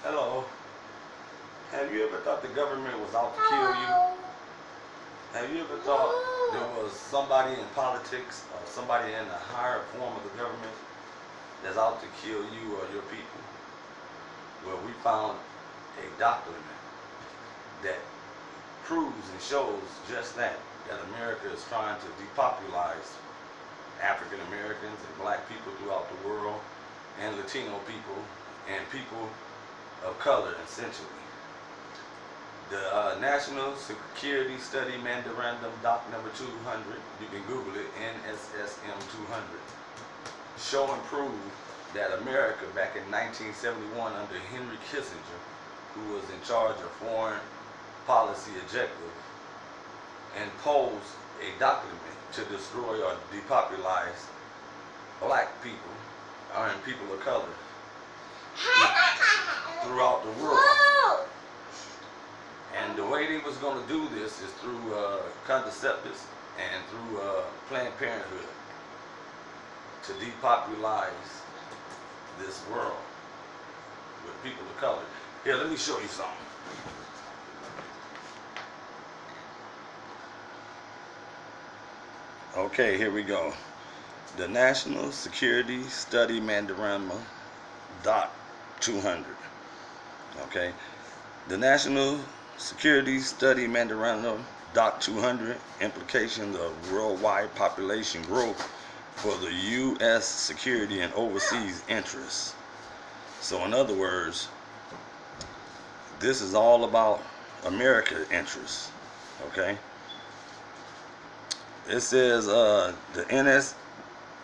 Hello. Have you ever thought the government was out to kill you? Have you ever thought there was somebody in politics or somebody in a higher form of the government that's out to kill you or your people? Well, we found a document that proves and shows just that America is trying to depopulate African Americans and black people throughout the world, and Latino people and people of color, essentially. The National Security Study Memorandum, doc number 200, you can Google it, NSSM-200, show and prove that America back in 1971 under Henry Kissinger, who was in charge of foreign policy objective, imposed a document to destroy or depopulate black people and people of color throughout the world. And the way they was going to do this is through contraceptives and through Planned Parenthood to depopulate this world with people of color. Here, let me show you something. Okay, here we go. The National Security Study Memorandum, doc 200. Okay, the National Security Study Memorandum, doc 200, implications of worldwide population growth for the U.S. security and overseas interests. So in other words, this is all about America's interests. Okay. It says the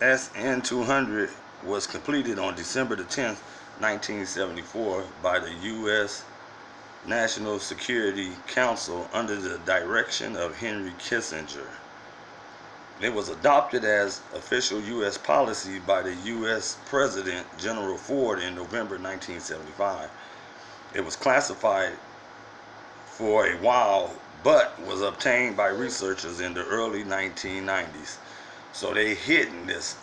NSSM-200 was completed on December the 10th, 1974 by the U.S. National Security Council under the direction of Henry Kissinger. It was adopted as official U.S. policy by the U.S. President General Ford in November 1975. It was classified for a while, but was obtained by researchers in the early 1990s. So they hidden this.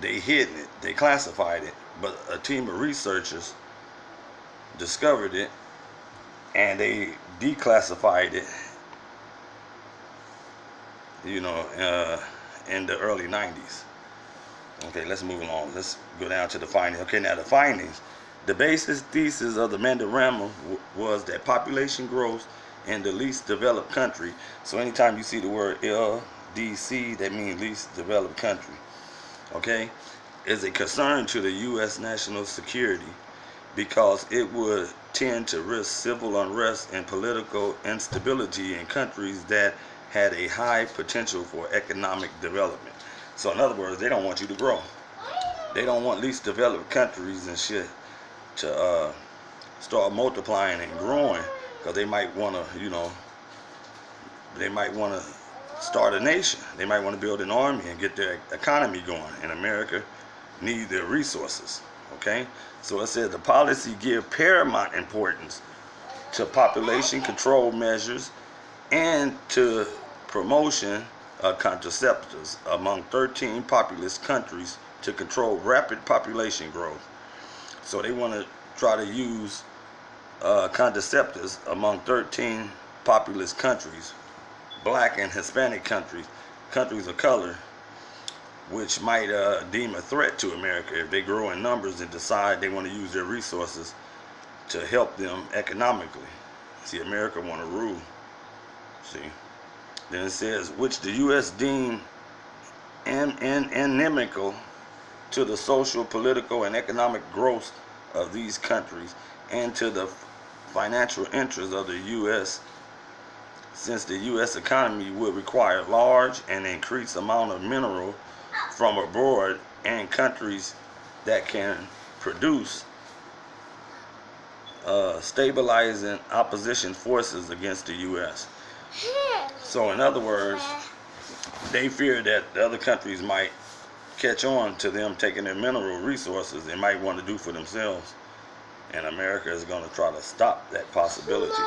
They hidden it. They classified it, but a team of researchers discovered it and they declassified it, you know, in the early 90s. Okay, let's move along. Let's go down to the findings. Okay, now the findings. The basis thesis of the memorandum was that population growth in the least developed country. So anytime you see the word LDC, that means least developed country. Okay, is a concern to the U.S. national security because it would tend to risk civil unrest and political instability in countries that had a high potential for economic development. So in other words, they don't want you to grow. They don't want least developed countries and shit to start multiplying and growing, because they might want to, you know, they might want to start a nation. They might want to build an army and get their economy going. And America needs their resources. Okay? So it says the policy gives paramount importance to population control measures and to promotion of contraceptives among 13 populous countries to control rapid population growth. So they want to try to use contraceptives among 13 populous countries, black and Hispanic countries, countries of color, which might deem a threat to America if they grow in numbers and decide they want to use their resources to help them economically. See, America want to rule. See, then it says, which the U.S. deemed inimical to the social, political, and economic growth of these countries and to the financial interests of the U.S., since the U.S. economy would require large and increased amount of mineral from abroad and countries that can produce stabilizing opposition forces against the U.S. So in other words, they fear that the other countries might catch on to them taking their mineral resources they might want to do for themselves, and America is going to try to stop that possibility.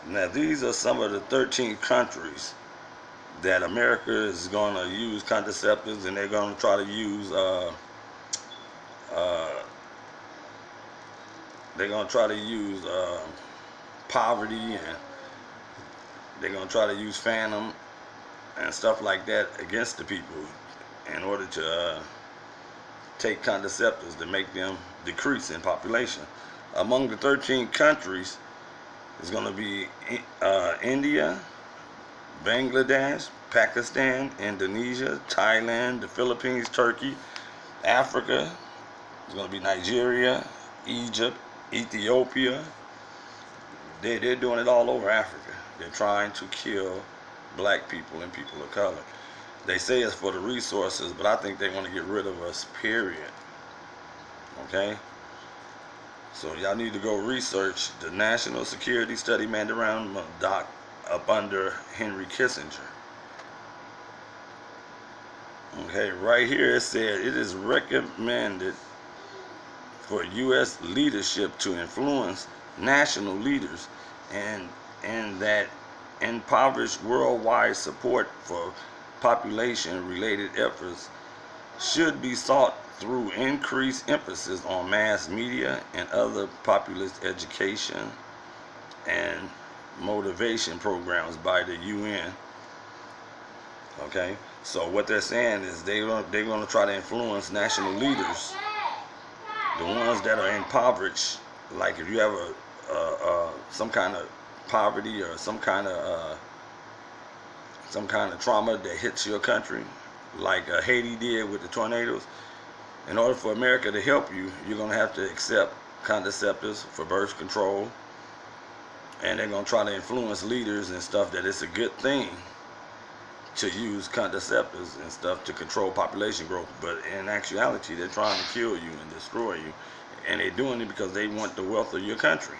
Now these are some of the 13 countries that America is going to use contraceptives, and they're going to try to use they're gonna try to use poverty, and they're gonna try to use phantom and stuff like that against the people in order to take contraceptives to make them decrease in population. Among the 13 countries is going to be India, Bangladesh, Pakistan, Indonesia, Thailand, the Philippines, Turkey. Africa is going to be Nigeria, Egypt, Ethiopia. They're doing it all over Africa. They're trying to kill black people and people of color. They say it's for the resources, but I think they want to get rid of us, period. Okay? So y'all need to go research the National Security Study Memorandum doc up under Henry Kissinger. Okay, right here it said it is recommended for U.S. leadership to influence national leaders and that impoverished worldwide support for population-related efforts should be sought through increased emphasis on mass media and other populist education and motivation programs by the UN. Okay, so what they're saying is they're going to try to influence national leaders, the ones that are impoverished. Like if you have some kind of poverty or some kind of trauma that hits your country, like Haiti did with the tornadoes. In order for America to help you, you're going to have to accept contraceptives for birth control, and they're going to try to influence leaders and stuff that it's a good thing to use contraceptives and stuff to control population growth. But in actuality, they're trying to kill you and destroy you, and they're doing it because they want the wealth of your country.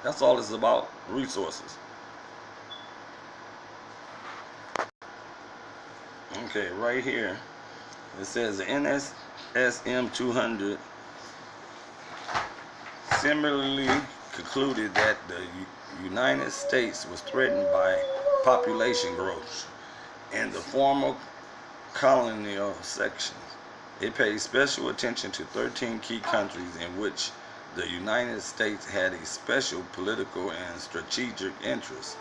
That's all it's about, resources. Okay, right here it says the NSSM-200 similarly concluded that the United States was threatened by population growth in the former colonial sections. It paid special attention to 13 key countries in which the United States had a special political and strategic interest: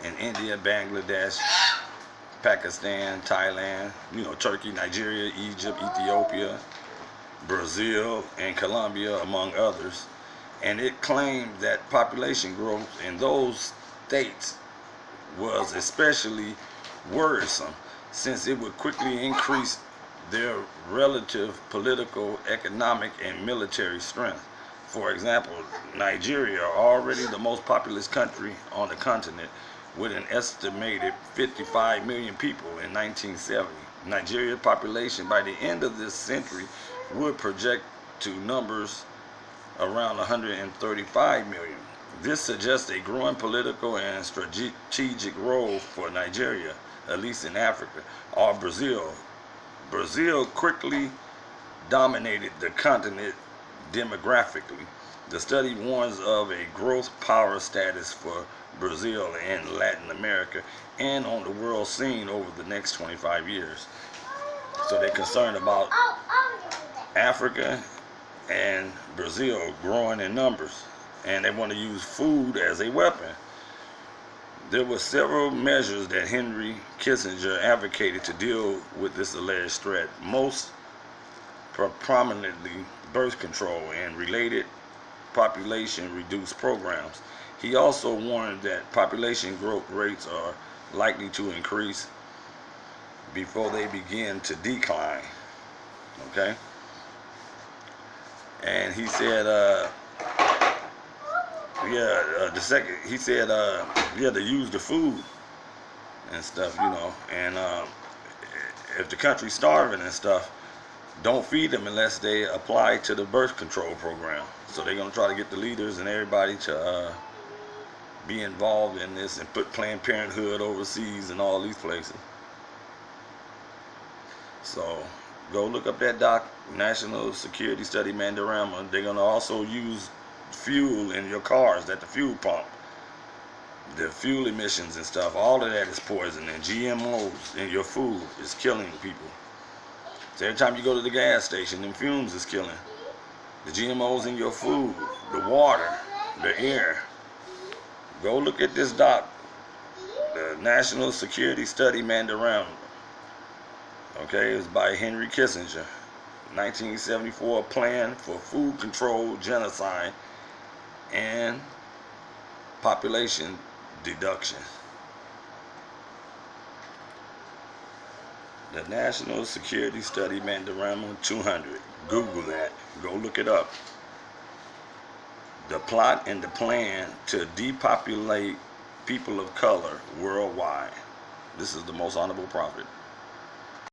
in India, Bangladesh, Pakistan, Thailand, Turkey, Nigeria, Egypt, Ethiopia, Brazil, and Colombia, among others. And it claimed that population growth in those states was especially worrisome, since it would quickly increase their relative political, economic, and military strength. For example, Nigeria, already the most populous country on the continent, with an estimated 55 million people in 1970. Nigeria's population by the end of this century would project to numbers around 135 million. This suggests a growing political and strategic role for Nigeria, at least in Africa, or Brazil. Brazil quickly dominated the continent demographically. The study warns of a growth power status for Brazil and Latin America and on the world scene over the next 25 years. So they're concerned about Africa and Brazil growing in numbers, and they want to use food as a weapon. There were several measures that Henry Kissinger advocated to deal with this alleged threat, most prominently birth control and related population-reduced programs. He also warned that population growth rates are likely to increase before they begin to decline. Okay? And he said, to use the food and stuff, and if the country's starving and stuff, don't feed them unless they apply to the birth control program. So they're going to try to get the leaders and everybody to be involved in this and put Planned Parenthood overseas and all these places. So go look up that National Security Study Memorandum. They're going to also use fuel in your cars at the fuel pump. The fuel emissions and stuff, all of that is poison, and GMOs in your food is killing people. So every time you go to the gas station, them fumes is killing the GMOs in your food, the water, the air. Go look at this doc, the National Security Study Memorandum. Okay, it was by Henry Kissinger. 1974 Plan for Food Control, Genocide, and Population Deduction. The National Security Study Memorandum 200. Google that. Go look it up. The plot and the plan to depopulate people of color worldwide. This is the most honorable prophet.